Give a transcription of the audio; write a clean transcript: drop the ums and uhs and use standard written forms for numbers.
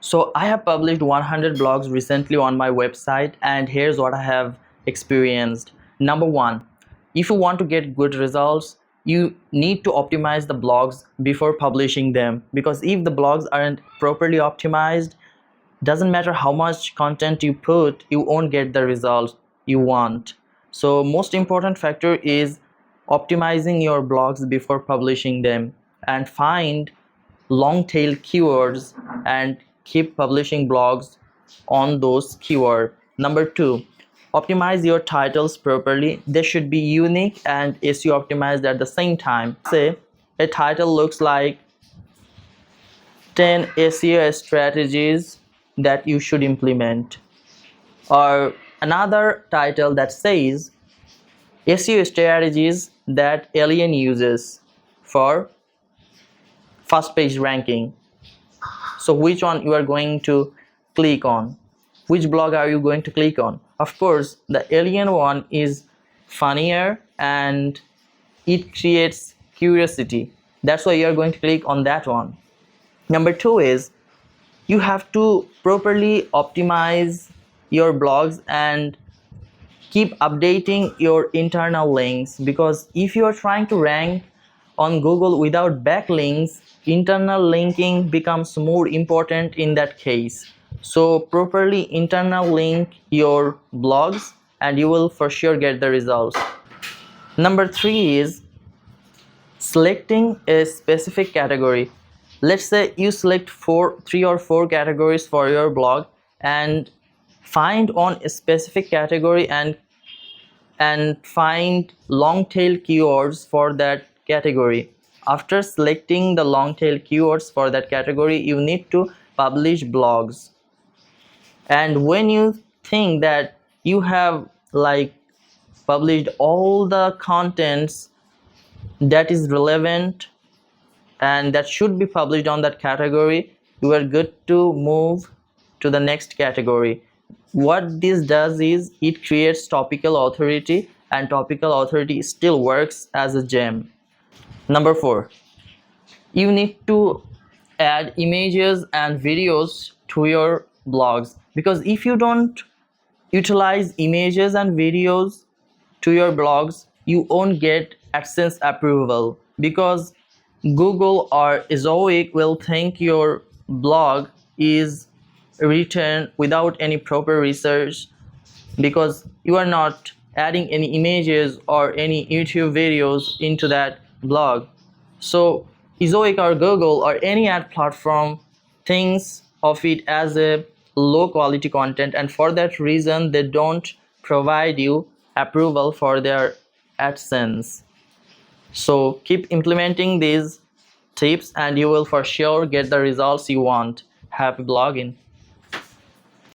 So I have published 100 blogs recently on my website, and here's what I have experienced. Number one, if you want to get good results, you need to optimize the blogs before publishing them, because if the blogs aren't properly optimized, doesn't matter how much content you put, you won't get the results you want. So most important factor is optimizing your blogs before publishing them, and find long tail keywords and keep publishing blogs on those keywords. Number two, optimize your titles properly. They should be unique and SEO optimized at the same time. Say a title looks like 10 SEO strategies that you should implement, or another title that says SEO strategies that Alien uses for first page ranking. So which one you are going to click on? Which blog are you going to click on? Of course, the Alien one is funnier and it creates curiosity. That's why you are going to click on that one. Number two is you have to properly optimize your blogs and keep updating your internal links, because if you are trying to rank on Google without backlinks, internal linking becomes more important in that case. So properly internal link your blogs and you will for sure get the results. Number three is selecting a specific category. Let's say you select three or four categories for your blog, and find on a specific category and find long tail keywords for that category. After selecting the long tail keywords for that category, you need to publish blogs. And when you think that you have published all the contents that is relevant and that should be published on that category, you are good to move to the next category. What this does is it creates topical authority, and topical authority still works as a gem. Number four, you need to add images and videos to your blogs, because if you don't utilize images and videos to your blogs, you won't get AdSense approval, because Google or Ezoic will think your blog is written without any proper research, because you are not adding any images or any YouTube videos into that blog. So Ezoic or Google or any ad platform thinks of it as a low quality content, and for that reason they don't provide you approval for their AdSense. So keep implementing these tips and you will for sure get the results you want. Happy blogging.